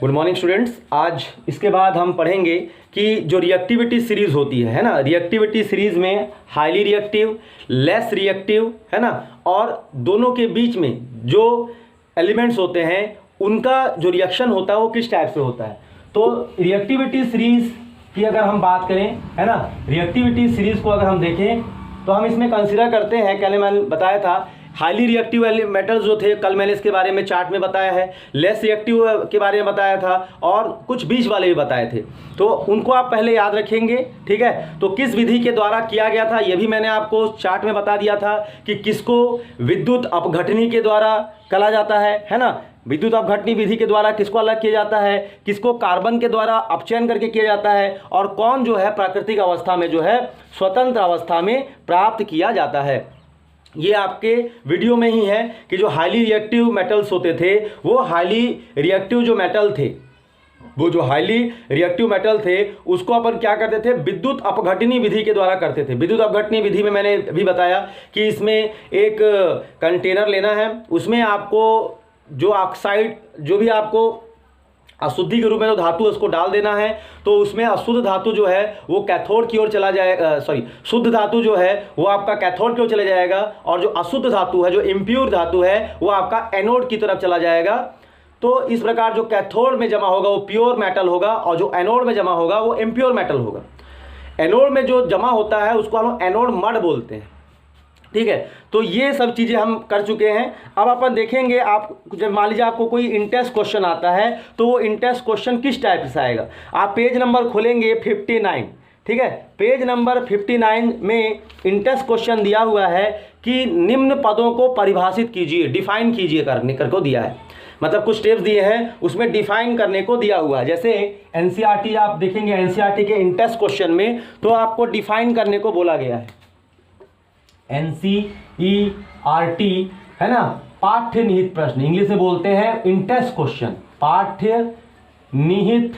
Good morning students. आज इसके बाद हम पढ़ेंगे कि जो रिएक्टिविटी सीरीज़ होती है ना, रिएक्टिविटी सीरीज़ में हाईली रिएक्टिव, लेस रिएक्टिव है ना, और दोनों के बीच में जो एलिमेंट्स होते हैं उनका जो रिएक्शन होता है वो किस टाइप से होता है। तो रिएक्टिविटी सीरीज़ की अगर हम बात करें है ना, रिएक्टिविटी सीरीज़ को अगर हम देखें तो हम इसमें कंसिडर करते हैं, पहले मैंने बताया था हाईली रिएक्टिव मेटल्स जो थे, कल मैंने इसके बारे में चार्ट में बताया है, लेस रिएक्टिव के बारे में बताया था और कुछ बीच वाले भी बताए थे, तो उनको आप पहले याद रखेंगे। ठीक है, तो किस विधि के द्वारा किया गया था ये भी मैंने आपको चार्ट में बता दिया था कि किसको विद्युत अपघटनी के द्वारा कहा जाता है ना, विद्युत अपघटनी विधि के द्वारा किसको अलग किया जाता है, किसको कार्बन के द्वारा अपचयन करके किया जाता है, और कौन जो है प्राकृतिक अवस्था में जो है स्वतंत्र अवस्था में प्राप्त किया जाता है। ये आपके वीडियो में ही है कि जो हाईली रिएक्टिव मेटल्स होते थे वो हाईली रिएक्टिव जो मेटल थे, वो जो हाईली रिएक्टिव मेटल थे उसको अपन क्या करते थे, विद्युत अपघटनी विधि के द्वारा करते थे। विद्युत अपघटनी विधि में मैंने भी बताया कि इसमें एक कंटेनर लेना है, उसमें आपको जो ऑक्साइड जो भी आपको अशुद्धि के रूप में जो धातु उसको डाल देना है, तो उसमें अशुद्ध धातु जो है वो कैथोड की ओर चला जाएगा, शुद्ध धातु जो है वो आपका कैथोड की ओर चले जाएगा, और जो अशुद्ध धातु है, जो इम्प्योर धातु है, वो आपका एनोड की तरफ चला जाएगा। तो इस प्रकार जो कैथोड में जमा होगा वो प्योर मेटल होगा, और जो एनोड में जमा होगा वो इम्प्योर मेटल होगा। एनोड में जो जमा होता है उसको हम एनोड मड बोलते हैं। ठीक है, तो ये सब चीज़ें हम कर चुके हैं। अब अपन देखेंगे, आप जब मान लीजिए आपको कोई इंटेस्ट क्वेश्चन आता है तो वो इंटेस्ट क्वेश्चन किस टाइप से आएगा। आप पेज नंबर खोलेंगे 59, ठीक है, पेज नंबर 59 में इंटेस्ट क्वेश्चन दिया हुआ है कि निम्न पदों को परिभाषित कीजिए, डिफाइन कीजिए करने को दिया है, मतलब कुछ स्टेप्स दिए हैं उसमें डिफाइन करने को दिया हुआ है। जैसे एनसीईआरटी आप देखेंगे, एनसीईआरटी के इंटेस्ट क्वेश्चन में तो आपको डिफाइन करने को बोला गया है। एनसीईआरटी है ना, पाठ्य निहित प्रश्न इंग्लिश में बोलते हैं इंटेस्ट क्वेश्चन, पाठ्य निहित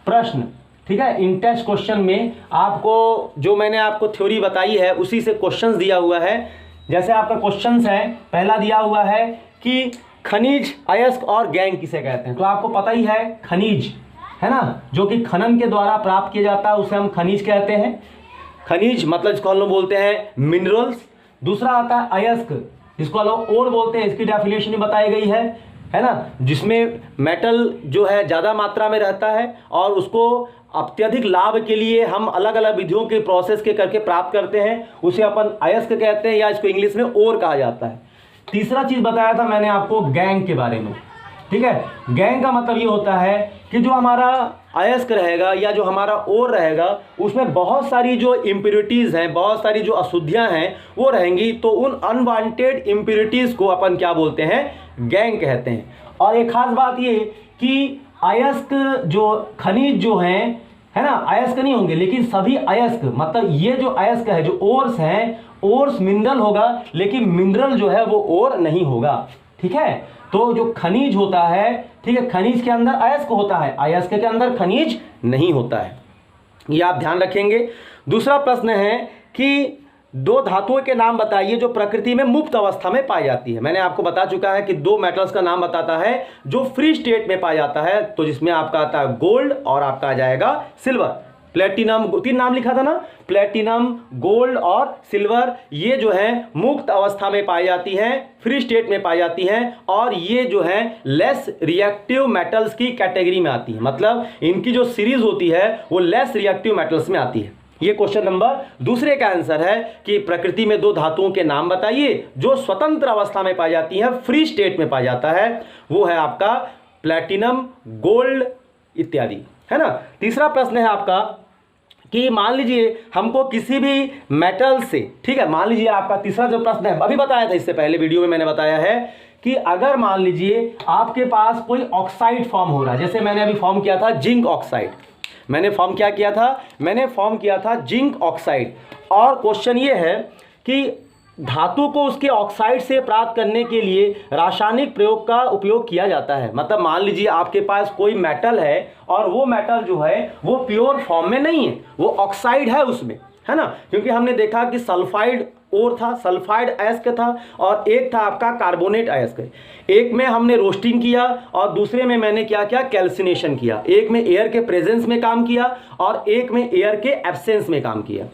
प्रश्न। ठीक है, इंटेस्ट क्वेश्चन में आपको जो मैंने आपको थ्योरी बताई है उसी से क्वेश्चंस दिया हुआ है। जैसे आपका क्वेश्चंस है, पहला दिया हुआ है कि खनिज, अयस्क और गैंग किसे कहते हैं। तो आपको पता ही है खनिज है ना, जो कि खनन के द्वारा प्राप्त किया जाता है उसे हम खनिज कहते हैं। खनिज मतलब जिसको हम लोग बोलते हैं मिनरल्स। दूसरा आता है अयस्क, जिसको हम लोग ओर बोलते हैं, इसकी डेफिनेशन भी बताई गई है ना, जिसमें मेटल जो है ज़्यादा मात्रा में रहता है और उसको अत्यधिक लाभ के लिए हम अलग अलग विधियों के प्रोसेस के करके प्राप्त करते हैं, उसे अपन अयस्क कहते हैं, या इसको इंग्लिश में ओर कहा जाता है। तीसरा चीज़ बताया था मैंने आपको गैंग के बारे में। ठीक है, गैंग का मतलब ये होता है कि जो हमारा अयस्क रहेगा या जो हमारा ओर रहेगा उसमें बहुत सारी जो इम्प्योरिटीज़ हैं, बहुत सारी जो अशुद्धियां हैं वो रहेंगी, तो उन अनवांटेड इम्प्योरिटीज़ को अपन क्या बोलते हैं, गैंग कहते हैं। और एक खास बात ये कि अयस्क जो खनिज जो हैं है ना, अयस्क नहीं होंगे, लेकिन सभी अयस्क मतलब ये जो अयस्क है, जो ओर्स हैं, ओर्स मिनरल होगा, लेकिन मिनरल जो है वो ओर नहीं होगा। ठीक है, तो जो खनिज होता है, ठीक है, खनिज के अंदर अयस्क होता है, अयस्क के अंदर खनिज नहीं होता है, ये आप ध्यान रखेंगे। दूसरा प्रश्न है कि दो धातुओं के नाम बताइए जो प्रकृति में मुक्त अवस्था में पाई जाती है। मैंने आपको बता चुका है कि दो मेटल्स का नाम बताता है जो फ्री स्टेट में पाया जाता है, तो जिसमें आपका आता है गोल्ड और आपका आ जाएगा सिल्वर। प्लेटिनम, तीन नाम लिखा था ना, प्लेटिनम, गोल्ड और सिल्वर, ये जो है मुक्त अवस्था में पाई जाती हैं, फ्री स्टेट में पाई जाती हैं, और ये जो है लेस रिएक्टिव मेटल्स की कैटेगरी में आती है, मतलब इनकी जो सीरीज होती है वो लेस रिएक्टिव मेटल्स में आती है। ये क्वेश्चन नंबर दूसरे का आंसर है कि प्रकृति में दो धातुओं के नाम बताइए जो स्वतंत्र अवस्था में पाई जाती हैं, फ्री स्टेट में पाया जाता है, वो है आपका प्लेटिनम, गोल्ड इत्यादि, है ना। तीसरा प्रश्न है आपका कि मान लीजिए हमको किसी भी मेटल से, ठीक है, मान लीजिए आपका तीसरा जो प्रश्न है अभी बताया था, इससे पहले वीडियो में मैंने बताया है कि अगर मान लीजिए आपके पास कोई ऑक्साइड फॉर्म हो रहा है, जैसे मैंने अभी फॉर्म किया था जिंक ऑक्साइड, मैंने फॉर्म क्या किया था, मैंने फॉर्म किया था जिंक ऑक्साइड, और क्वेश्चन ये है कि धातु को उसके ऑक्साइड से प्राप्त करने के लिए रासायनिक प्रयोग का उपयोग किया जाता है। मतलब मान लीजिए आपके पास कोई मेटल है और वो मेटल जो है वो प्योर फॉर्म में नहीं है, वो ऑक्साइड है उसमें, है ना, क्योंकि हमने देखा कि सल्फाइड और था, सल्फाइड अयस्क था, और एक था आपका कार्बोनेट अयस्क। एक में हमने रोस्टिंग किया और दूसरे में मैंने क्या किया, कैल्सिनेशन किया। एक में एयर के प्रेजेंस में काम किया और एक में एयर के एब्सेंस में काम किया।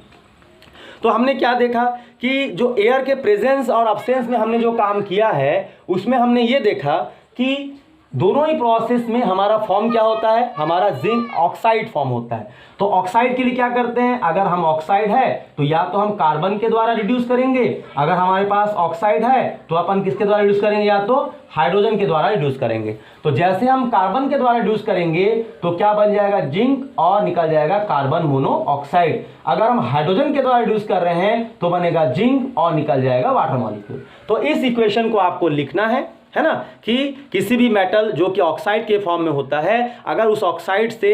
तो हमने क्या देखा कि जो एयर के प्रेजेंस और एब्सेंस में हमने जो काम किया है उसमें हमने ये देखा कि दोनों ही प्रोसेस में हमारा फॉर्म क्या होता है, हमारा जिंक ऑक्साइड फॉर्म होता है। तो ऑक्साइड के लिए क्या करते हैं, अगर हम ऑक्साइड है तो या तो हम कार्बन के द्वारा रिड्यूस करेंगे, अगर हमारे पास ऑक्साइड है तो अपन किसके द्वारा रिड्यूस करेंगे, या तो हाइड्रोजन के द्वारा रिड्यूस करेंगे। तो जैसे हम कार्बन के द्वारा रिड्यूस करेंगे तो क्या बन जाएगा, जिंक, और निकल जाएगा कार्बन मोनोऑक्साइड। अगर हम हाइड्रोजन के द्वारा रिड्यूस कर रहे हैं तो बनेगा जिंक और निकल जाएगा वाटर मॉलिक्यूल। तो इस इक्वेशन को आपको लिखना है ना, कि किसी भी मेटल जो कि ऑक्साइड के फॉर्म में होता है, अगर उस ऑक्साइड से,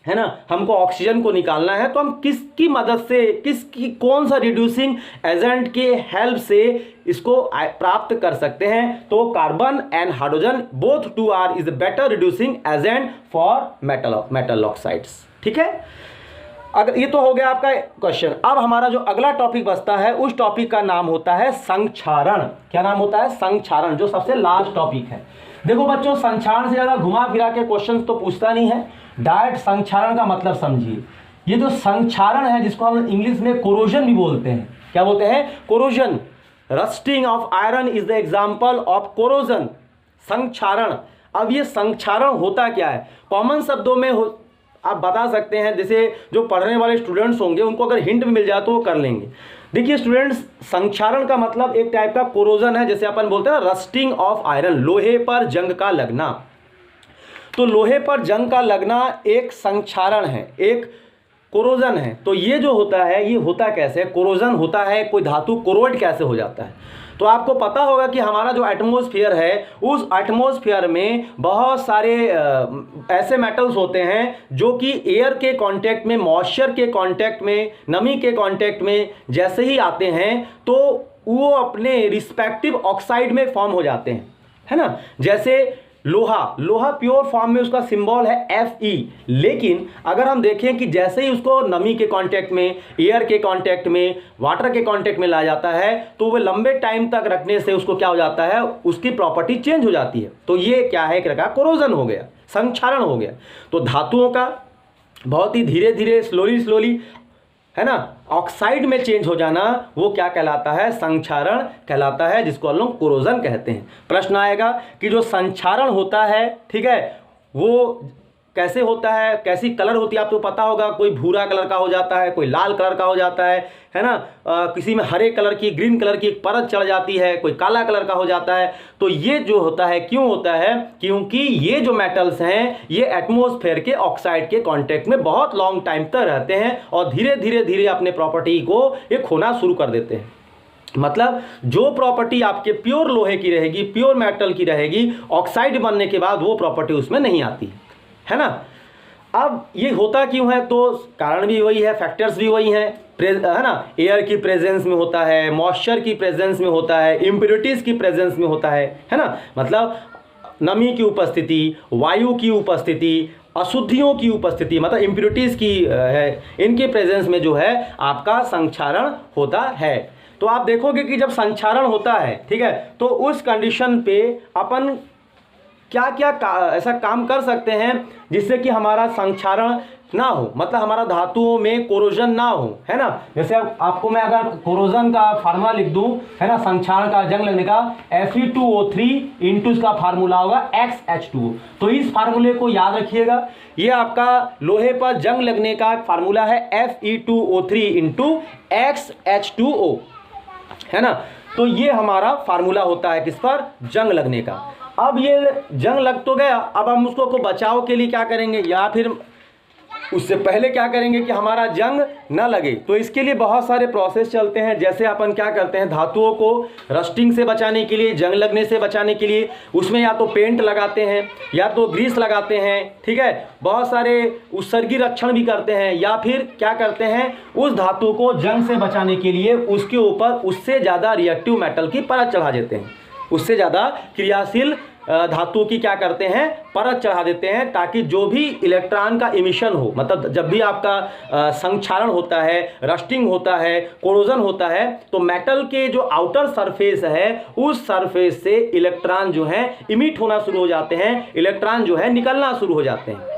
है ना, हमको ऑक्सीजन को निकालना है तो हम किसकी मदद से, किसकी कौन सा रिड्यूसिंग एजेंट के हेल्प से इसको प्राप्त कर सकते हैं। तो carbon and hydrogen both two are is better reducing agent for metal oxides. ठीक है, अगर ये तो हो गया आपका क्वेश्चन। अब हमारा जो अगला टॉपिक बचता है उस टॉपिक का नाम होता है संक्षारण। क्या नाम होता है, संक्षारण, जो सबसे लास्ट टॉपिक है। देखो बच्चों, संक्षारण से ज्यादा घुमा फिरा के क्वेश्चन तो पूछता नहीं है, डायरेक्ट संक्षारण का मतलब समझिए। ये जो संक्षारण है जिसको हम इंग्लिश में कोरोजन भी बोलते हैं, क्या बोलते हैं, corrosion. Rusting of iron is the example of corrosion, संक्षारण। अब ये संक्षारण होता क्या है, कॉमन शब्दों में आप बता सकते हैं, जैसे जो पढ़ने वाले स्टूडेंट्स होंगे उनको अगर हिंट में मिल जाए तो वो कर लेंगे। देखिए स्टूडेंट्स, संक्षारण का मतलब एक टाइप का कोरोजन है, जैसे अपन बोलते हैं ना रस्टिंग ऑफ आयरन, लोहे पर जंग का लगना। तो लोहे पर जंग का लगना एक संक्षारण है, एक कोरोजन है। तो ये जो होता है ये होता कैसे, कोरोजन होता है, कोई धातु कोरोड कैसे हो जाता है। तो आपको पता होगा कि हमारा जो एटमॉस्फेयर है उस एटमॉस्फेयर में बहुत सारे ऐसे मेटल्स होते हैं जो कि एयर के कांटेक्ट में, मॉइस्चर के कांटेक्ट में, नमी के कांटेक्ट में जैसे ही आते हैं तो वो अपने रिस्पेक्टिव ऑक्साइड में फॉर्म हो जाते हैं, है ना। जैसे लोहा प्योर फॉर्म में उसका सिंबल है Fe, लेकिन अगर हम देखें कि जैसे ही उसको नमी के कांटेक्ट में, एयर के कांटेक्ट में, वाटर के कांटेक्ट में लाया जाता है तो वह लंबे टाइम तक रखने से उसको क्या हो जाता है, उसकी प्रॉपर्टी चेंज हो जाती है। तो ये क्या है, एक कोरोजन हो गया, संक्षारण हो गया। तो धातुओं का बहुत ही धीरे धीरे, स्लोली, है ना, ऑक्साइड में चेंज हो जाना, वो क्या कहलाता है, संक्षारण कहलाता है, जिसको हम लोग कोरोजन कहते हैं। प्रश्न आएगा कि जो संक्षारण होता है, ठीक है, वो कैसे होता है, कैसी कलर होती है, आपको पता होगा, कोई भूरा कलर का हो जाता है, कोई लाल कलर का हो जाता है ना, किसी में हरे कलर की, ग्रीन कलर की एक परत चढ़ जाती है, कोई काला कलर का हो जाता है। तो ये जो होता है क्यों होता है, क्योंकि ये जो मेटल्स हैं ये एटमॉस्फेयर के ऑक्साइड के कांटेक्ट में बहुत लॉन्ग टाइम तक रहते हैं और धीरे धीरे अपने प्रॉपर्टी को ये खोना शुरू कर देते हैं। मतलब जो प्रॉपर्टी आपके प्योर लोहे की रहेगी, प्योर मेटल की रहेगी, ऑक्साइड बनने के बाद वो प्रॉपर्टी उसमें नहीं आती है ना। अब ये होता क्यों है, तो कारण भी वही है, फैक्टर्स भी वही हैं, है ना। एयर की प्रेजेंस में होता है, मॉइस्चर की प्रेजेंस में होता है, इम्प्योरिटीज की प्रेजेंस में होता है ना। मतलब नमी की उपस्थिति, वायु की उपस्थिति, अशुद्धियों की उपस्थिति, मतलब इम्प्योरिटीज की है, इनके प्रेजेंस में जो है आपका संक्षारण होता है। तो आप देखोगे कि जब संक्षारण होता है, ठीक है, तो उस कंडीशन पे अपन क्या क्या ऐसा काम कर सकते हैं जिससे कि हमारा संक्षारण ना हो, मतलब हमारा धातुओं में कोरोजन ना हो, है ना। जैसे आपको मैं अगर कोरोजन का फार्मूला लिख दूं, है ना, संक्षारण का, जंग लगने का, Fe2O3 इंटू इसका फार्मूला होगा XH2O। तो इस फार्मूले को याद रखिएगा, ये आपका लोहे पर जंग लगने का फार्मूला है Fe2O3 इंटू XH2O, है ना। तो ये हमारा फार्मूला होता है किस पर, जंग लगने का। अब ये जंग लग तो गया, अब हम उसको बचाव के लिए क्या करेंगे, या फिर उससे पहले क्या करेंगे कि हमारा जंग ना लगे। तो इसके लिए बहुत सारे प्रोसेस चलते हैं। जैसे अपन क्या करते हैं, धातुओं को रस्टिंग से बचाने के लिए, जंग लगने से बचाने के लिए उसमें या तो पेंट लगाते हैं या तो ग्रीस लगाते हैं, ठीक है, बहुत सारे उत्सर्गी रक्षण भी करते हैं, या फिर क्या करते हैं, उस धातु को जंग से बचाने के लिए उसके ऊपर उससे ज़्यादा रिएक्टिव मेटल की परत चढ़ा देते हैं, उससे ज़्यादा क्रियाशील धातुओं की क्या करते हैं, परत चढ़ा देते हैं, ताकि जो भी इलेक्ट्रॉन का इमिशन हो, मतलब जब भी आपका संक्षारण होता है, रस्टिंग होता है, कोरोजन होता है, तो मेटल के जो आउटर सरफेस है उस सरफेस से इलेक्ट्रॉन जो है इमिट होना शुरू हो जाते हैं, इलेक्ट्रॉन जो है निकलना शुरू हो जाते हैं।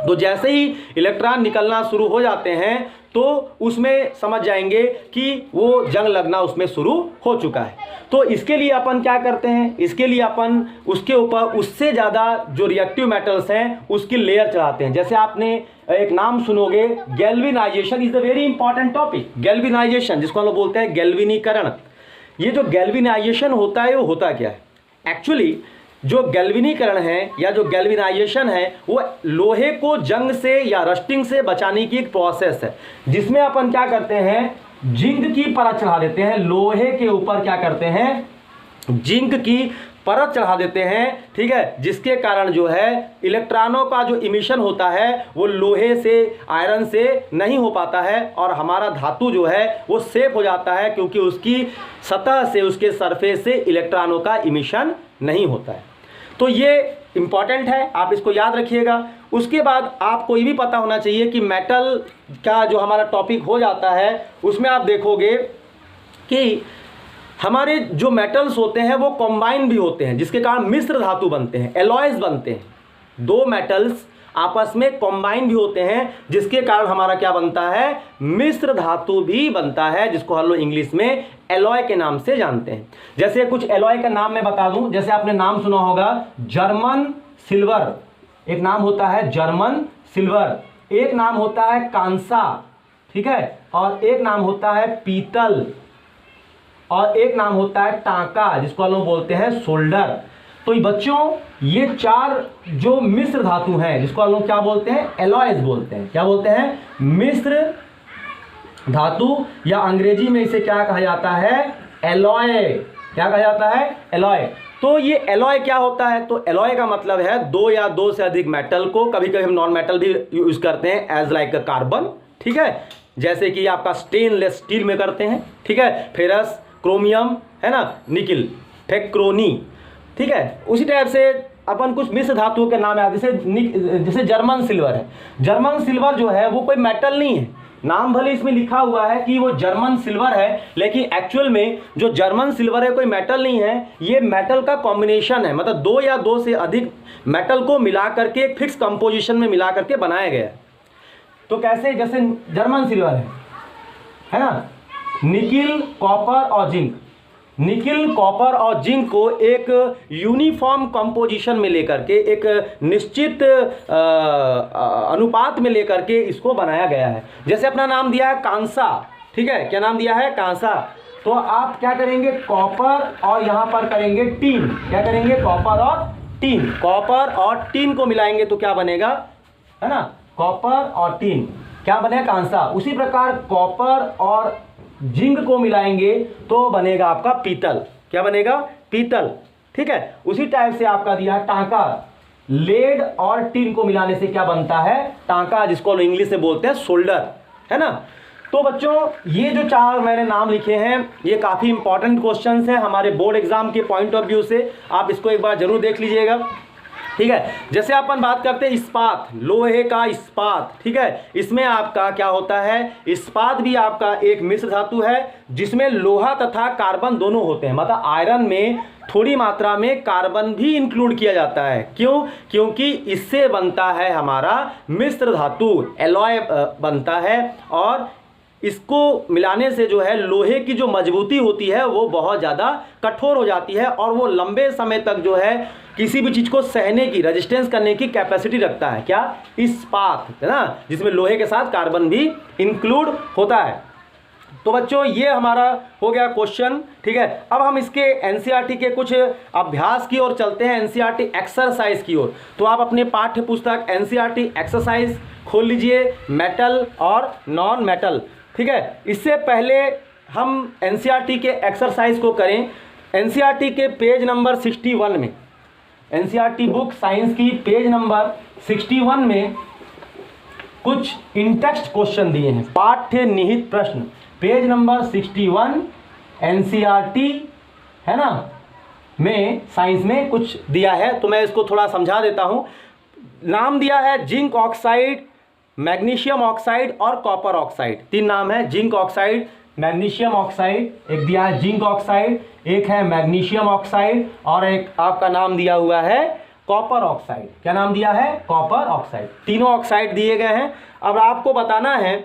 तो जैसे ही इलेक्ट्रॉन निकलना शुरू हो जाते हैं तो उसमें समझ जाएंगे कि वो जंग लगना उसमें शुरू हो चुका है। तो इसके लिए अपन क्या करते हैं, इसके लिए अपन उसके ऊपर उससे ज़्यादा जो रिएक्टिव मेटल्स हैं उसकी लेयर चढ़ाते हैं। जैसे आपने एक नाम सुनोगे, galvanisation is the very important topic. Galvanisation, जिसको हम लोग बोलते हैं गैल्वेनीकरण। ये जो गैल्वेनाइजेशन होता है वो होता क्या है? एक्चुअली जो गैल्वेनीकरण है या जो गैल्वेनाइजेशन है वो लोहे को जंग से या रस्टिंग से बचाने की एक प्रोसेस है, जिसमें अपन क्या करते हैं, जिंक की परत चढ़ा देते हैं। लोहे के ऊपर क्या करते हैं, जिंक की परत चढ़ा देते हैं, ठीक है, जिसके कारण जो है इलेक्ट्रॉनों का जो इमिशन होता है वो लोहे से, आयरन से नहीं हो पाता है और हमारा धातु जो है वो सेफ हो जाता है, क्योंकि उसकी सतह से, उसके सरफेस से इलेक्ट्रॉनों का इमिशन नहीं होता है। तो ये इंपॉर्टेंट है, आप इसको याद रखिएगा। उसके बाद आपको ये भी पता होना चाहिए कि मेटल का जो हमारा टॉपिक हो जाता है उसमें आप देखोगे कि हमारे जो मेटल्स होते हैं वो कंबाइन भी होते हैं, जिसके कारण मिश्र धातु बनते हैं, एलॉयज बनते हैं। दो मेटल्स आपस में कंबाइन भी होते हैं, जिसके कारण हमारा क्या बनता है, मिश्र धातु भी बनता है, जिसको हम लोग इंग्लिश में एलॉय के नाम से जानते हैं। जैसे कुछ एलॉय का नाम मैं बता दूं, जैसे आपने नाम सुना होगा जर्मन सिल्वर, एक नाम होता है जर्मन सिल्वर, एक नाम होता है कांसा, ठीक है, और एक नाम होता है पीतल, और एक नाम होता है टांका, जिसको हम लोग बोलते हैं सोल्डर। तो बच्चों ये चार जो मिश्र धातु हैं, जिसको हम लोग क्या बोलते हैं, एलॉयज बोलते हैं। क्या बोलते हैं, मिश्र धातु, या अंग्रेजी में इसे क्या कहा जाता है, एलॉय। क्या कहा जाता है, एलॉय। तो ये एलॉय क्या होता है, तो एलॉय का मतलब है दो या दो से अधिक मेटल को, कभी कभी हम नॉन मेटल भी यूज करते हैं एज लाइक कार्बन, ठीक है, जैसे कि आपका स्टेनलेस स्टील में करते हैं, ठीक है, फेरस, क्रोमियम, है ना, निकिल, फेक्रोनी, ठीक है। उसी टाइप से अपन कुछ मिश्र धातुओं के नाम है, जैसे जर्मन सिल्वर है। जर्मन सिल्वर जो है वो कोई मेटल नहीं है, नाम भले इसमें लिखा हुआ है कि वो जर्मन सिल्वर है, लेकिन एक्चुअल में जो जर्मन सिल्वर है कोई मेटल नहीं है, ये मेटल का कॉम्बिनेशन है, मतलब दो या दो से अधिक मेटल को मिला करके एक फिक्स कंपोजिशन में मिला करके बनाया गया है। तो कैसे, जैसे जर्मन सिल्वर है ना, निकिल, कॉपर और जिंक, निकिल, कॉपर और जिंक को एक यूनिफॉर्म कंपोजिशन में लेकर के, एक निश्चित अनुपात में लेकर के इसको बनाया गया है। जैसे अपना नाम दिया है कांसा, ठीक है, क्या नाम दिया है, कांसा, तो आप क्या करेंगे, कॉपर और यहाँ पर करेंगे टीन, क्या करेंगे, कॉपर और टीन, कॉपर और टीन को मिलाएंगे तो क्या बनेगा, है ना, कॉपर और टीन, क्या बनेगा, कांसा। उसी प्रकार कॉपर और जिंक को मिलाएंगे तो बनेगा आपका पीतल, क्या बनेगा, पीतल, ठीक है। उसी टाइप से आपका दिया टांका, लेड और टिन को मिलाने से क्या बनता है, टांका, जिसको इंग्लिश में बोलते हैं सोल्डर, है ना। तो बच्चों ये जो चार मैंने नाम लिखे हैं ये काफ़ी इंपॉर्टेंट क्वेश्चंस हैं हमारे बोर्ड एग्जाम के पॉइंट ऑफ व्यू से, आप इसको एक बार जरूर देख लीजिएगा, ठीक है। जैसे अपन बात करते हैं इस्पात, लोहे का इस्पात, ठीक है, इसमें आपका क्या होता है, इस्पात भी आपका एक मिश्र धातु है जिसमें लोहा तथा कार्बन दोनों होते हैं, मतलब आयरन में थोड़ी मात्रा में कार्बन भी इंक्लूड किया जाता है। क्यों, क्योंकि इससे बनता है हमारा मिश्र धातु, एलॉय बनता है, और इसको मिलाने से जो है लोहे की जो मजबूती होती है वो बहुत ज़्यादा कठोर हो जाती है, और वो लंबे समय तक जो है किसी भी चीज़ को सहने की, रेजिस्टेंस करने की कैपेसिटी रखता है, क्या, इस्पात, है ना, जिसमें लोहे के साथ कार्बन भी इंक्लूड होता है। तो बच्चों ये हमारा हो गया क्वेश्चन, ठीक है। अब हम इसके एनसीईआरटी के कुछ अभ्यास की ओर चलते हैं, एनसीईआरटी एक्सरसाइज की ओर। तो आप अपने पाठ्य पुस्तक एनसीईआरटी एक्सरसाइज खोल लीजिए, मेटल और नॉन मेटल, ठीक है। इससे पहले हम एनसीईआरटी के एक्सरसाइज को करें, एनसीईआरटी के पेज नंबर 61 में, एनसीईआरटी बुक साइंस की पेज नंबर 61 में कुछ इंटेक्स्ट क्वेश्चन दिए हैं, पाठ्य निहित प्रश्न, पेज नंबर 61 एनसीईआरटी, है ना, में साइंस में कुछ दिया है, तो मैं इसको थोड़ा समझा देता हूँ। नाम दिया है जिंक ऑक्साइड, मैग्नीशियम ऑक्साइड और कॉपर ऑक्साइड। 3 नाम है, जिंक ऑक्साइड, मैग्नीशियम ऑक्साइड, एक दिया है जिंक ऑक्साइड, एक है मैग्नीशियम ऑक्साइड, और एक आपका नाम दिया हुआ है कॉपर ऑक्साइड। क्या नाम दिया है? Copper oxide. तीनों ऑक्साइड दिए गए हैं। अब आपको बताना है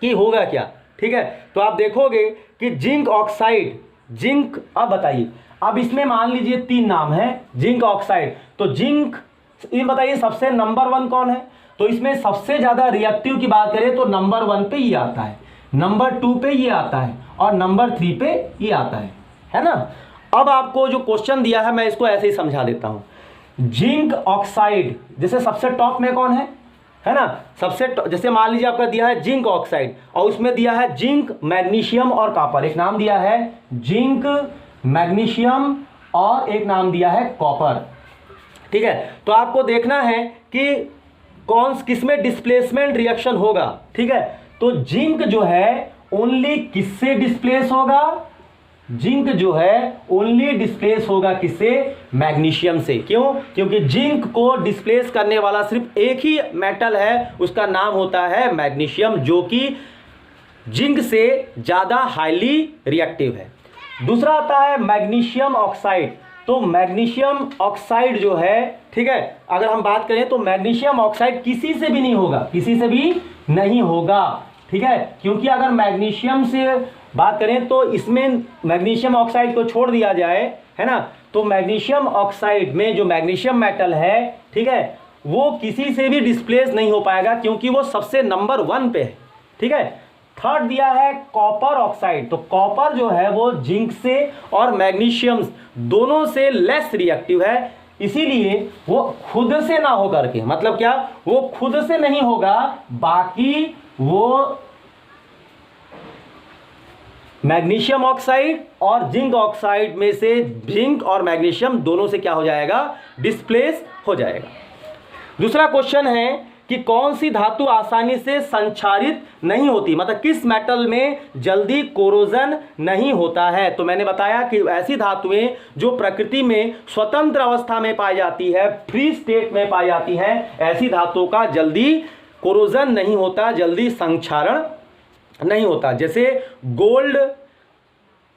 कि होगा क्या, ठीक है। तो आप देखोगे कि जिंक ऑक्साइड, जिंक, अब बताइए, अब इसमें मान लीजिए 3 नाम है जिंक ऑक्साइड, तो जिंक, ये बताइए सबसे नंबर 1 कौन है? तो इसमें सबसे ज्यादा रिएक्टिव की बात करें तो नंबर 1 पे ये आता है, नंबर 2 पे ये आता है, और नंबर 3 पे ये आता है ना। अब आपको जो क्वेश्चन दिया है मैं इसको ऐसे ही समझा देता हूं। जिंक ऑक्साइड जैसे सबसे टॉप में कौन है ना, सबसे जैसे मान लीजिए आपका दिया है जिंक ऑक्साइड, और उसमें दिया है जिंक, मैग्नीशियम और कॉपर। एक नाम दिया है जिंक, मैग्नीशियम, और एक नाम दिया है कॉपर, ठीक है। तो आपको देखना है कि किसमें डिस्प्लेसमेंट रिएक्शन होगा, ठीक है। तो जिंक जो है ओनली किससे डिस्प्लेस होगा? जिंक जो है ओनली डिस्प्लेस होगा किससे? मैग्नीशियम से। क्यों? क्योंकि जिंक को डिस्प्लेस करने वाला सिर्फ एक ही मेटल है, उसका नाम होता है मैग्नीशियम, जो कि जिंक से ज़्यादा हाईली रिएक्टिव है। दूसरा आता है मैग्नीशियम ऑक्साइड। तो मैग्नीशियम ऑक्साइड जो है, ठीक है, अगर हम बात करें तो मैग्नीशियम ऑक्साइड किसी से भी नहीं होगा, किसी से भी नहीं होगा, ठीक है। क्योंकि अगर मैग्नीशियम से बात करें तो इसमें मैग्नीशियम ऑक्साइड को छोड़ दिया जाए, है ना, तो मैग्नीशियम ऑक्साइड में जो मैग्नीशियम मेटल है, ठीक है, वो किसी से भी डिस्प्लेस नहीं हो पाएगा, क्योंकि वो सबसे नंबर 1 पे है, ठीक है। थर्ड दिया है कॉपर ऑक्साइड। तो कॉपर जो है वो जिंक से और मैग्नीशियम दोनों से लेस रिएक्टिव है, इसीलिए वो खुद से ना होकर के, मतलब क्या, वो खुद से नहीं होगा, बाकी वो मैग्नीशियम ऑक्साइड और जिंक ऑक्साइड में से जिंक और मैग्नीशियम दोनों से क्या हो जाएगा? डिस्प्लेस हो जाएगा। दूसरा क्वेश्चन है कि कौन सी धातु आसानी से संक्षारित नहीं होती, मतलब किस मेटल में जल्दी कोरोजन नहीं होता है। तो मैंने बताया कि ऐसी धातुएं जो प्रकृति में स्वतंत्र अवस्था में पाई जाती है, फ्री स्टेट में पाई जाती हैं, ऐसी धातुओं का जल्दी कोरोजन नहीं होता, जल्दी संक्षारण नहीं होता। जैसे गोल्ड,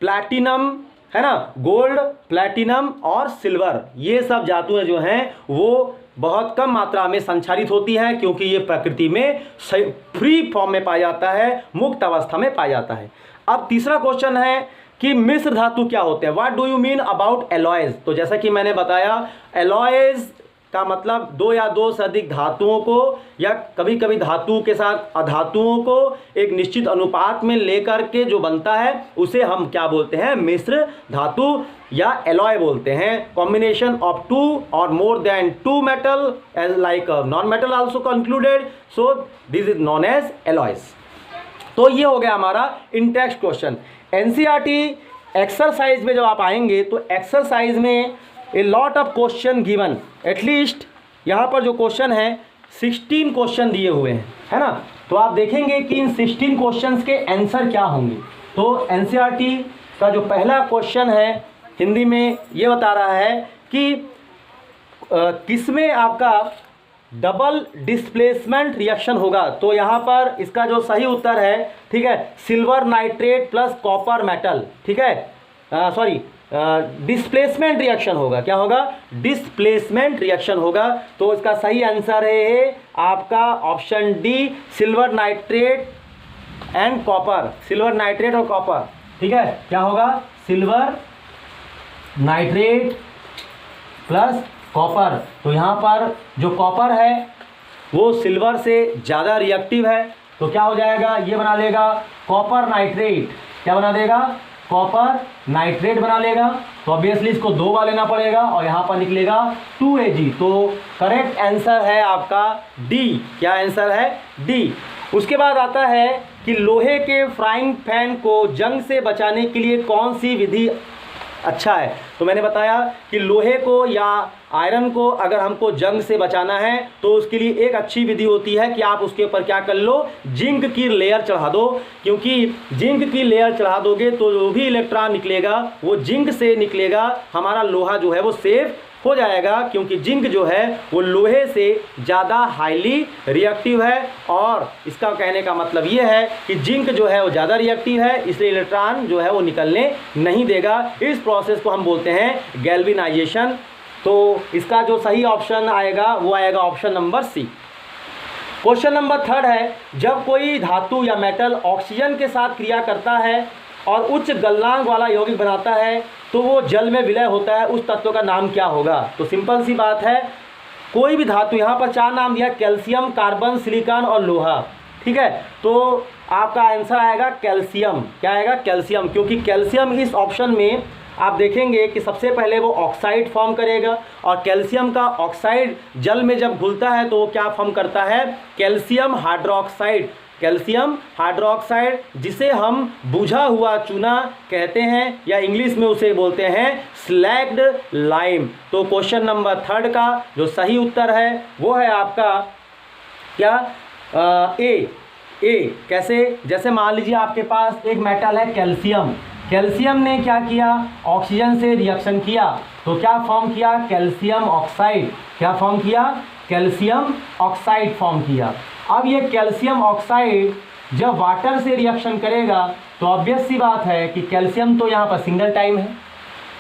प्लैटिनम, है ना, गोल्ड, प्लैटिनम और सिल्वर, ये सब धातुएं जो हैं वो बहुत कम मात्रा में संक्षारित होती है, क्योंकि ये प्रकृति में फ्री फॉर्म में पाया जाता है, मुक्त अवस्था में पाया जाता है। अब तीसरा क्वेश्चन है कि मिश्र धातु क्या होते हैं? What do you mean about alloys? तो जैसा कि मैंने बताया, एलॉयज का मतलब 2 या 2 से अधिक धातुओं को, या कभी कभी धातुओं के साथ अधातुओं को एक निश्चित अनुपात में लेकर के जो बनता है, उसे हम क्या बोलते हैं? मिश्र धातु या एलॉय बोलते हैं। कॉम्बिनेशन ऑफ 2 और more than 2 metal as like non metal also concluded, so this is known as alloys. तो ये हो गया हमारा in text question. NCERT exercise में जब आप आएंगे तो एक्सरसाइज में a lot of question given, at least यहाँ पर जो क्वेश्चन है 16 क्वेश्चन दिए हुए हैं, है ना। तो आप देखेंगे कि इन 16 क्वेश्चंस के आंसर क्या होंगे। तो एनसीईआरटी का जो पहला क्वेश्चन है हिंदी में ये बता रहा है कि किसमें आपका डबल डिस्प्लेसमेंट रिएक्शन होगा। तो यहाँ पर इसका जो सही उत्तर है, ठीक है, silver nitrate plus copper metal, ठीक है, सॉरी, डिस्प्लेसमेंट रिएक्शन होगा। क्या होगा? डिस्प्लेसमेंट रिएक्शन होगा। तो इसका सही आंसर है आपका option D, silver nitrate and copper, silver nitrate और कॉपर, ठीक है। क्या होगा? Silver nitrate plus copper. तो यहाँ पर जो कॉपर है वो सिल्वर से ज़्यादा रिएक्टिव है, तो क्या हो जाएगा? ये बना लेगा कॉपर नाइट्रेट। क्या बना देगा? कॉपर नाइट्रेट बना लेगा। तो ऑब्वियसली इसको 2 बार लेना पड़ेगा और यहाँ पर निकलेगा 2Ag। तो करेक्ट आंसर है आपका डी। क्या आंसर है? डी। उसके बाद आता है कि लोहे के फ्राइंग पैन को जंग से बचाने के लिए कौन सी विधि अच्छा है। तो मैंने बताया कि लोहे को या आयरन को अगर हमको जंग से बचाना है तो उसके लिए एक अच्छी विधि होती है कि आप उसके ऊपर क्या कर लो, जिंक की लेयर चढ़ा दो, क्योंकि जिंक की लेयर चढ़ा दोगे तो जो भी इलेक्ट्रॉन निकलेगा वो जिंक से निकलेगा, हमारा लोहा जो है वो सेफ हो जाएगा, क्योंकि जिंक जो है वो लोहे से ज़्यादा हाईली रिएक्टिव है। और इसका कहने का मतलब ये है कि जिंक जो है वो ज़्यादा रिएक्टिव है, इसलिए इलेक्ट्रॉन जो है वो निकलने नहीं देगा। इस प्रोसेस को हम बोलते हैं गैल्वेनाइजेशन। तो इसका जो सही ऑप्शन आएगा वो आएगा option number C. Question number 3 है, जब कोई धातु या मेटल ऑक्सीजन के साथ क्रिया करता है और उच्च गलनांक वाला यौगिक बनाता है तो वो जल में विलय होता है, उस तत्व का नाम क्या होगा? तो सिंपल सी बात है, कोई भी धातु, यहाँ पर 4 नाम दिया, कैल्शियम, कार्बन, सिलिकॉन और लोहा, ठीक है। तो आपका आंसर आएगा कैल्शियम। क्या आएगा? कैल्शियम, क्योंकि कैल्शियम इस ऑप्शन में आप देखेंगे कि सबसे पहले वो ऑक्साइड फॉर्म करेगा, और कैल्शियम का ऑक्साइड जल में जब घुलता है तो वो क्या फॉर्म करता है? Calcium hydroxide. कैल्शियम हाइड्रोक्साइड, जिसे हम बुझा हुआ चूना कहते हैं, या इंग्लिश में उसे बोलते हैं स्लैग्ड लाइम। तो क्वेश्चन नंबर 3 का जो सही उत्तर है वो है आपका क्या? ए। कैसे? जैसे मान लीजिए आपके पास एक मेटल है कैल्शियम, कैल्शियम ने क्या किया? ऑक्सीजन से रिएक्शन किया, तो क्या फॉर्म किया? Calcium oxide. क्या फॉर्म किया? कैल्शियम ऑक्साइड फॉर्म किया। अब ये कैल्शियम ऑक्साइड जब वाटर से रिएक्शन करेगा तो ऑब्वियस सी बात है कि कैल्शियम तो यहाँ पर सिंगल टाइम है,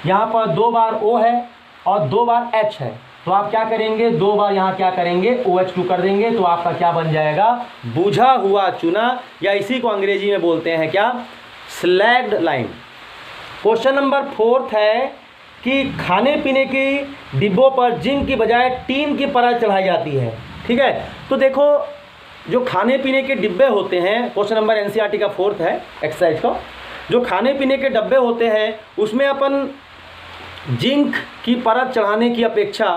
यहाँ पर 2 बार O है और 2 बार H है, तो आप क्या करेंगे? 2 बार यहाँ क्या करेंगे? OH2 कर देंगे, तो आपका क्या बन जाएगा? बुझा हुआ चूना, या इसी को अंग्रेजी में बोलते हैं क्या? Slagged lime. क्वेश्चन नंबर 4 है कि खाने पीने की डिब्बों पर जिंक की बजाय टीन की परत चढ़ाई जाती है, ठीक है। तो देखो, जो खाने पीने के डिब्बे होते हैं, क्वेश्चन नंबर एनसीईआरटी का 4 है एक्सरसाइज का, जो खाने पीने के डब्बे होते हैं उसमें अपन जिंक की परत चढ़ाने की अपेक्षा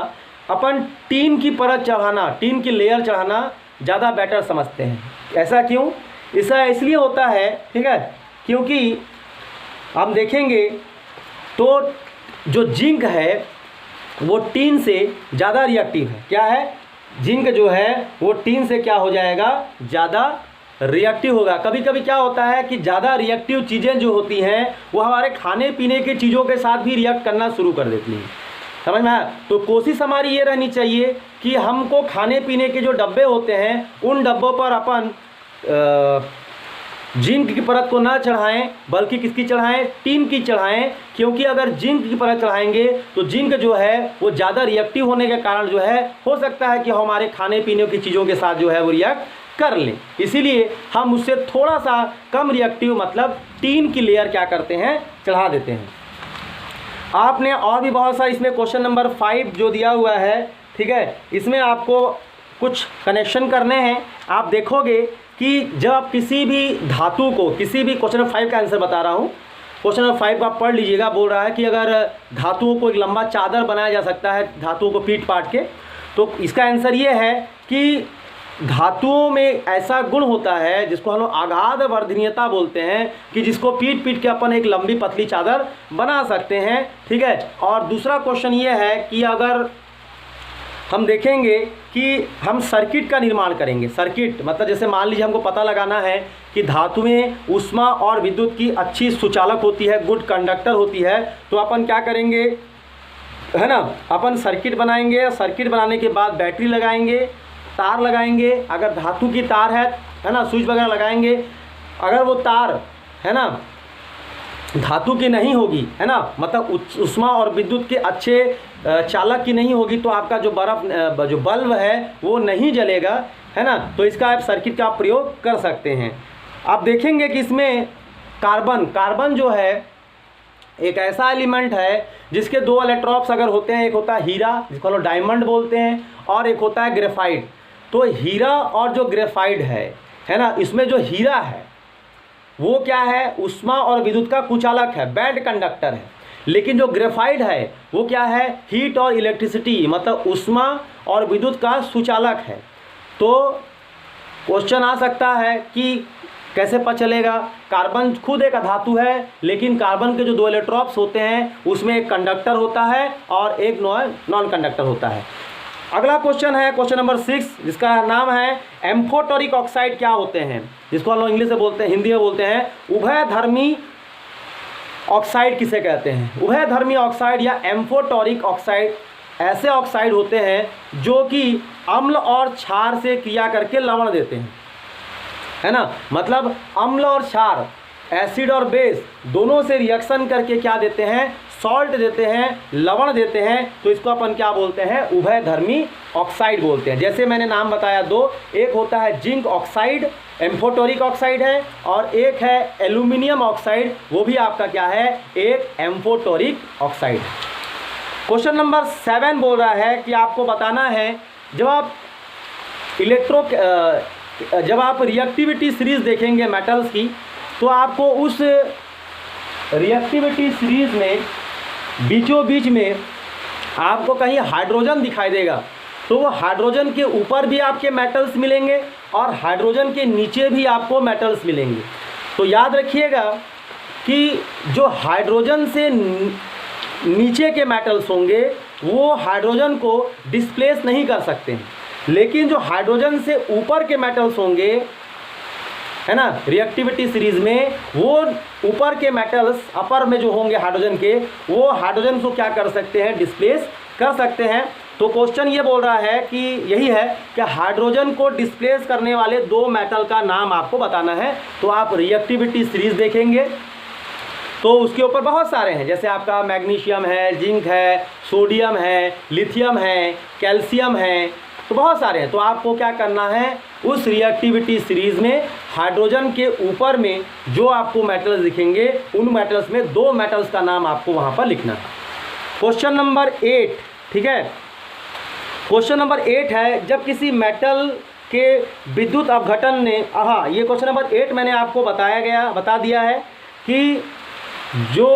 अपन टीन की परत चढ़ाना, टीन की लेयर चढ़ाना ज़्यादा बेटर समझते हैं। ऐसा क्यों? ऐसा इसलिए होता है, ठीक है, क्योंकि हम देखेंगे तो जो जिंक है वो टीन से ज़्यादा रिएक्टिव है। क्या है? जिंक जो है वो टीन से क्या हो जाएगा? ज़्यादा रिएक्टिव होगा। कभी कभी क्या होता है कि ज़्यादा रिएक्टिव चीज़ें जो होती हैं वो हमारे खाने पीने की चीज़ों के साथ भी रिएक्ट करना शुरू कर देती हैं, समझ में आया? तो कोशिश हमारी ये रहनी चाहिए कि हमको खाने पीने के जो डब्बे होते हैं उन डब्बों पर अपन जिंक की परत को ना चढ़ाएं, बल्कि किसकी चढ़ाएं? टीन की चढ़ाएं, क्योंकि अगर जिंक की परत चढ़ाएंगे तो जिंक जो है वो ज़्यादा रिएक्टिव होने के कारण जो है हो सकता है कि हमारे खाने पीने की चीज़ों के साथ जो है वो रिएक्ट कर लें, इसीलिए हम उससे थोड़ा सा कम रिएक्टिव मतलब टीन की लेयर क्या करते हैं? चढ़ा देते हैं। आपने और भी बहुत सारे इसमें क्वेश्चन नंबर 5 जो दिया हुआ है, ठीक है, इसमें आपको कुछ कनेक्शन करने हैं। आप देखोगे कि जब आप किसी भी धातु को, किसी भी, क्वेश्चन नंबर 5 का आंसर बता रहा हूँ, क्वेश्चन नंबर 5 को आप पढ़ लीजिएगा। बोल रहा है कि अगर धातुओं को एक लंबा चादर बनाया जा सकता है धातुओं को पीट पाट के, तो इसका आंसर ये है कि धातुओं में ऐसा गुण होता है जिसको हम लोग आघात वर्धनीयता बोलते हैं, कि जिसको पीट पीट के अपन एक लंबी पतली चादर बना सकते हैं, ठीक है। और दूसरा क्वेश्चन ये है कि अगर हम देखेंगे कि हम सर्किट का निर्माण करेंगे, सर्किट मतलब जैसे मान लीजिए हमको पता लगाना है कि धातु में ऊष्मा और विद्युत की अच्छी सुचालक होती है, गुड कंडक्टर होती है, तो अपन क्या करेंगे, है ना, अपन सर्किट बनाएंगे। सर्किट बनाने के बाद बैटरी लगाएंगे, तार लगाएंगे, अगर धातु की तार है ना, स्विच वगैरह लगाएंगे। अगर वो तार है ना धातु की नहीं होगी, है ना, मतलब ऊष्मा और विद्युत के अच्छे चालक की नहीं होगी, तो आपका जो बल्ब है वो नहीं जलेगा, है ना। तो इसका आप सर्किट का प्रयोग कर सकते हैं। आप देखेंगे कि इसमें कार्बन जो है एक ऐसा एलिमेंट है जिसके 2 इलेक्ट्रॉन्स अगर होते हैं, एक होता है हीरा जिसको हम लोग डायमंड बोलते हैं, और एक होता है ग्रेफाइट। तो हीरा और जो ग्रेफाइट है ना, इसमें जो हीरा है वो क्या है? ऊष्मा और विद्युत का कुचालक है, बैड कंडक्टर है। लेकिन जो ग्रेफाइट है वो क्या है? हीट और इलेक्ट्रिसिटी मतलब ऊष्मा और विद्युत का सुचालक है। तो क्वेश्चन आ सकता है कि कैसे पता चलेगा? कार्बन खुद एक धातु है, लेकिन कार्बन के जो 2 इलेक्ट्रॉन्स होते हैं उसमें एक कंडक्टर होता है और एक नॉन कंडक्टर होता है। अगला क्वेश्चन है क्वेश्चन नंबर 6, जिसका नाम है एम्फोटेरिक ऑक्साइड क्या होते हैं, जिसको हम लोग इंग्लिश में बोलते हैं, हिंदी में बोलते हैं उभयधर्मी ऑक्साइड किसे कहते हैं? उभयधर्मी ऑक्साइड या एम्फोटेरिक ऑक्साइड ऐसे ऑक्साइड होते हैं जो कि अम्ल और क्षार से क्रिया करके लवण देते हैं, है ना। मतलब अम्ल और क्षार, एसिड और बेस दोनों से रिएक्शन करके क्या देते हैं? सॉल्ट देते हैं, लवण देते हैं। तो इसको अपन क्या बोलते हैं? उभयधर्मी ऑक्साइड बोलते हैं। जैसे मैंने नाम बताया दो, एक होता है जिंक ऑक्साइड, एम्फोटेरिक ऑक्साइड है, और एक है एल्यूमिनियम ऑक्साइड, वो भी आपका क्या है? एक एम्फोटेरिक ऑक्साइड। क्वेश्चन नंबर 7 बोल रहा है कि आपको बताना है जब आप रिएक्टिविटी सीरीज देखेंगे मेटल्स की, तो आपको उस रिएक्टिविटी सीरीज में बीचों बीच में आपको कहीं हाइड्रोजन दिखाई देगा, तो वो हाइड्रोजन के ऊपर भी आपके मेटल्स मिलेंगे और हाइड्रोजन के नीचे भी आपको मेटल्स मिलेंगे। तो याद रखिएगा कि जो हाइड्रोजन से नीचे के मेटल्स होंगे वो हाइड्रोजन को डिस्प्लेस नहीं कर सकते हैं, लेकिन जो हाइड्रोजन से ऊपर के मेटल्स होंगे, है ना, रिएक्टिविटी सीरीज में, वो ऊपर के मेटल्स अपर में जो होंगे हाइड्रोजन के, वो हाइड्रोजन को क्या कर सकते हैं? डिस्प्लेस कर सकते हैं। तो क्वेश्चन ये बोल रहा है कि यही है कि हाइड्रोजन को डिस्प्लेस करने वाले 2 मेटल का नाम आपको बताना है। तो आप रिएक्टिविटी सीरीज देखेंगे तो उसके ऊपर बहुत सारे हैं, जैसे आपका मैग्नीशियम है, जिंक है, सोडियम है, लिथियम है, कैल्शियम है, तो बहुत सारे हैं। तो आपको क्या करना है? उस रिएक्टिविटी सीरीज में हाइड्रोजन के ऊपर में जो आपको मेटल्स दिखेंगे, उन मेटल्स में 2 मेटल्स का नाम आपको वहाँ पर लिखना है। क्वेश्चन नंबर 8, ठीक है, क्वेश्चन नंबर 8 है जब किसी मेटल के विद्युत अपघटन ने, हाँ ये क्वेश्चन नंबर 8 मैंने आपको बता दिया है कि जो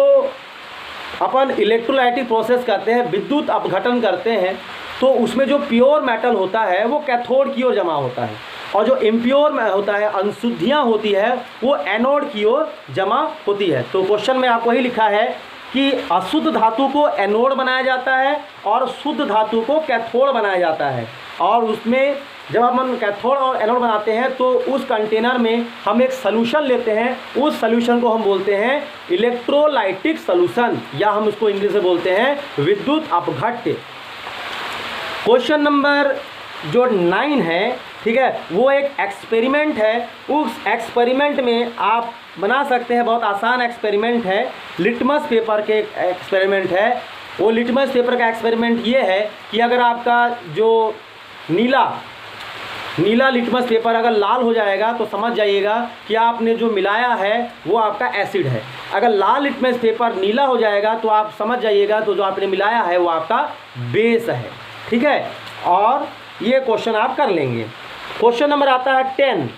अपन इलेक्ट्रोलाइटिक प्रोसेस करते हैं, विद्युत अपघटन करते हैं, तो उसमें जो प्योर मेटल होता है वो कैथोड की ओर जमा होता है, और जो इम्प्योर में होता है, अशुद्धियाँ होती है, वो एनोड की ओर जमा होती है। तो क्वेश्चन में आपको ही लिखा है कि अशुद्ध धातु को एनोड बनाया जाता है और शुद्ध धातु को कैथोड बनाया जाता है। और उसमें जब हम कैथोड और एनोड बनाते हैं तो उस कंटेनर में हम एक सॉल्यूशन लेते हैं, उस सॉल्यूशन को हम बोलते हैं इलेक्ट्रोलाइटिक सॉल्यूशन, या हम उसको इंग्लिश में बोलते हैं विद्युत अपघट्य। क्वेश्चन नंबर जो 9 है, ठीक है, वो एक एक्सपेरिमेंट है। उस एक्सपेरिमेंट में आप बना सकते हैं, बहुत आसान एक्सपेरिमेंट है, लिटमस पेपर के एक्सपेरिमेंट है। वो लिटमस पेपर का एक्सपेरिमेंट ये है कि अगर आपका जो नीला लिटमस पेपर अगर लाल हो जाएगा तो समझ जाइएगा कि आपने जो मिलाया है वो आपका एसिड है। अगर लाल लिटमस पेपर नीला हो जाएगा तो आप समझ जाइएगा तो जो आपने मिलाया है वो आपका बेस है, ठीक है। और ये क्वेश्चन आप कर लेंगे। क्वेश्चन नंबर आता है 10,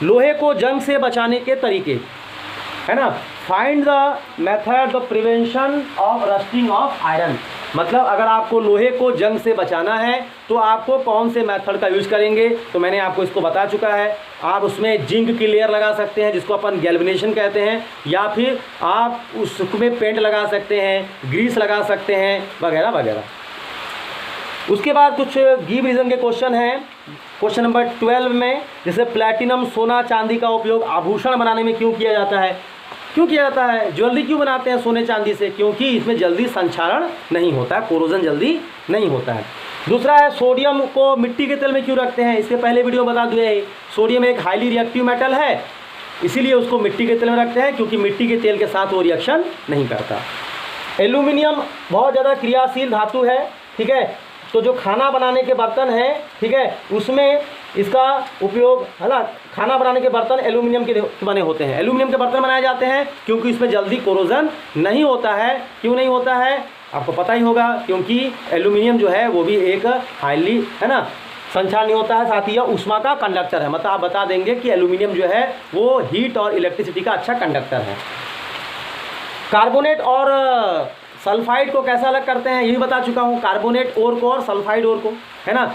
लोहे को जंग से बचाने के तरीके, है ना। Find the method the prevention of rusting of iron. मतलब अगर आपको लोहे को जंग से बचाना है तो आपको कौन से मेथड का यूज़ करेंगे, तो मैंने आपको इसको बता चुका है। आप उसमें जिंक की लेयर लगा सकते हैं जिसको अपन गैल्वेनेशन कहते हैं, या फिर आप उसमें पेंट लगा सकते हैं, ग्रीस लगा सकते हैं, वगैरह वगैरह। उसके बाद कुछ गिव रीज़न के क्वेश्चन हैं। क्वेश्चन नंबर 12 में, जैसे प्लैटिनम, सोना, चांदी का उपयोग आभूषण बनाने में क्यों किया जाता है? क्यों किया जाता है? ज्वेलरी क्यों बनाते हैं सोने चांदी से? क्योंकि इसमें जल्दी संक्षारण नहीं होता है, कोरोजन जल्दी नहीं होता है। दूसरा है सोडियम को मिट्टी के तेल में क्यों रखते हैं? इसके पहले वीडियो बता दिए, सोडियम एक हाईली रिएक्टिव मेटल है, इसीलिए उसको मिट्टी के तेल में रखते हैं, क्योंकि मिट्टी के तेल के साथ वो रिएक्शन नहीं करता। एल्यूमिनियम बहुत ज़्यादा क्रियाशील धातु है, ठीक है। तो जो खाना बनाने के बर्तन हैं, ठीक है, उसमें इसका उपयोग, है ना। खाना बनाने के बर्तन एल्यूमिनियम के बने होते हैं। एल्यूमिनियम के बर्तन बनाए जाते हैं क्योंकि इसमें जल्दी कोरोजन नहीं होता है। क्यों नहीं होता है आपको पता ही होगा, क्योंकि एल्यूमिनियम जो है वो भी एक हाईली, है ना, संक्षारण नहीं होता है, साथ ही यह ऊष्मा का कंडक्टर है। मतलब आप बता देंगे कि एल्यूमिनियम जो है वो हीट और इलेक्ट्रिसिटी का अच्छा कंडक्टर है। कार्बोनेट और सल्फाइड को कैसा अलग करते हैं ये भी बता चुका हूँ। कार्बोनेट ओर को और सल्फाइड ओर को, है ना,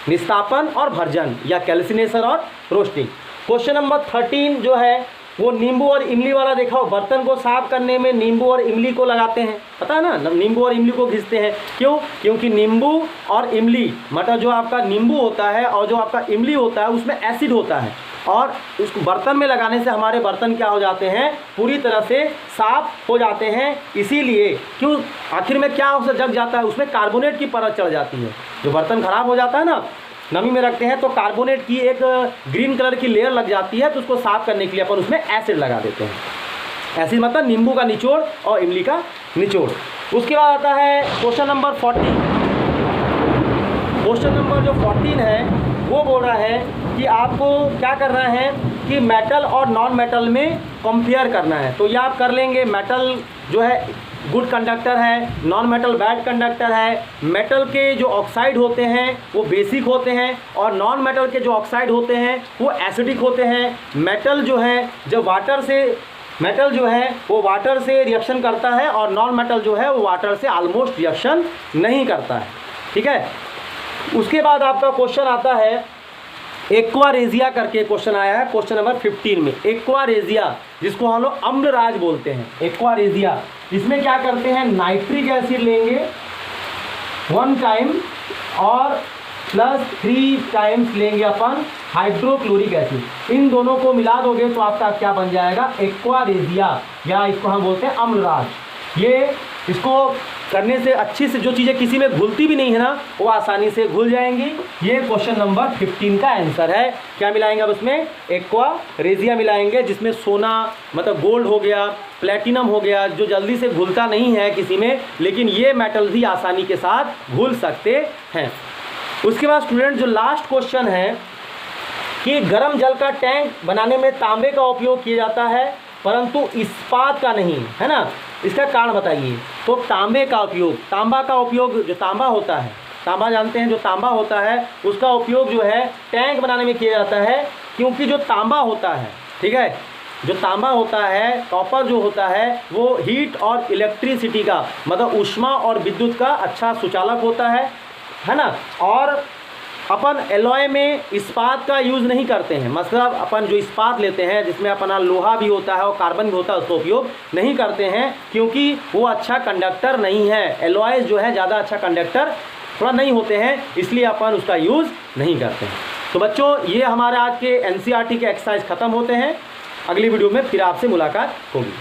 निस्तापन और भर्जन, या कैल्सिनेशन और रोस्टिंग। क्वेश्चन नंबर 13 जो है वो नींबू और इमली वाला देखा हो। बर्तन को साफ करने में नींबू और इमली को लगाते हैं, पता है ना, नींबू और इमली को घिसते हैं। क्यों? क्योंकि नींबू और इमली मतलब जो आपका नींबू होता है और जो आपका इमली होता है उसमें एसिड होता है, और उसको बर्तन में लगाने से हमारे बर्तन क्या हो जाते हैं, पूरी तरह से साफ हो जाते हैं। इसीलिए क्यों, आखिर में क्या उससे जग जाता है, उसमें कार्बोनेट की परत चढ़ जाती है। जो बर्तन खराब हो जाता है ना, नमी में रखते हैं तो कार्बोनेट की एक ग्रीन कलर की लेयर लग जाती है, तो उसको साफ करने के लिए अपन उसमें एसिड लगा देते हैं। एसिड मतलब नींबू का निचोड़ और इमली का निचोड़। उसके बाद आता है क्वेश्चन नंबर 14। क्वेश्चन नंबर जो 14 है वो बोल रहा है कि आपको क्या करना है कि मेटल और नॉन मेटल में कंपेयर करना है। तो ये आप कर लेंगे, मेटल जो है गुड कंडक्टर है, नॉन मेटल बैड कंडक्टर है। मेटल के जो ऑक्साइड होते हैं वो बेसिक होते हैं, और नॉन मेटल के जो ऑक्साइड होते हैं वो एसिडिक होते हैं। मेटल जो है जब मेटल जो है वो वाटर से रिएक्शन करता है, और नॉन मेटल जो है वो वाटर से ऑलमोस्ट रिएक्शन नहीं करता है। ठीक है। उसके बाद आपका क्वेश्चन आता है एक्वारेजिया करके क्वेश्चन आया है क्वेश्चन नंबर 15 में। एक्वारेजिया जिसको हम लोग अम्लराज बोलते हैं, एक्वारेजिया, इसमें क्या करते हैं, नाइट्रिक एसिड लेंगे 1 टाइम और +3 टाइम्स लेंगे अपन हाइड्रोक्लोरिक एसिड। इन दोनों को मिला दोगे तो आपका क्या बन जाएगा, एक्वारेजिया, या इसको हम बोलते हैं अम्लराज। ये इसको करने से अच्छी से जो चीज़ें किसी में घुलती भी नहीं है ना वो आसानी से घुल जाएंगी। ये क्वेश्चन नंबर 15 का आंसर है। क्या मिलाएंगे अब उसमें, एक्वारेजिया मिलाएंगे, जिसमें सोना मतलब गोल्ड हो गया, प्लेटिनम हो गया, जो जल्दी से घुलता नहीं है किसी में, लेकिन ये मेटल भी आसानी के साथ घुल सकते हैं। उसके बाद स्टूडेंट जो लास्ट क्वेश्चन है कि गर्म जल का टैंक बनाने में तांबे का उपयोग किया जाता है परंतु इस्पात का नहीं, है ना, इसका कारण बताइए। तो तांबे का उपयोग, तांबा का उपयोग, जो तांबा होता है, तांबा जानते हैं, जो तांबा होता है उसका उपयोग जो है टैंक बनाने में किया जाता है। क्योंकि जो तांबा होता है, ठीक है, जो तांबा होता है, कॉपर जो होता है, वो हीट और इलेक्ट्रिसिटी का मतलब ऊष्मा और विद्युत का अच्छा सुचालक होता है ना। और अपन एलॉय में इस्पात का यूज़ नहीं करते हैं, मतलब अपन जो इस्पात लेते हैं जिसमें अपना लोहा भी होता है और कार्बन भी होता है उसका उपयोग नहीं करते हैं, क्योंकि वो अच्छा कंडक्टर नहीं है। एलॉयज जो है ज़्यादा अच्छा कंडक्टर थोड़ा नहीं होते हैं, इसलिए अपन उसका यूज़ नहीं करते हैं। तो बच्चों ये हमारे आज के एनसीईआरटी के एक्सरसाइज ख़त्म होते हैं। अगली वीडियो में फिर आपसे मुलाकात होगी।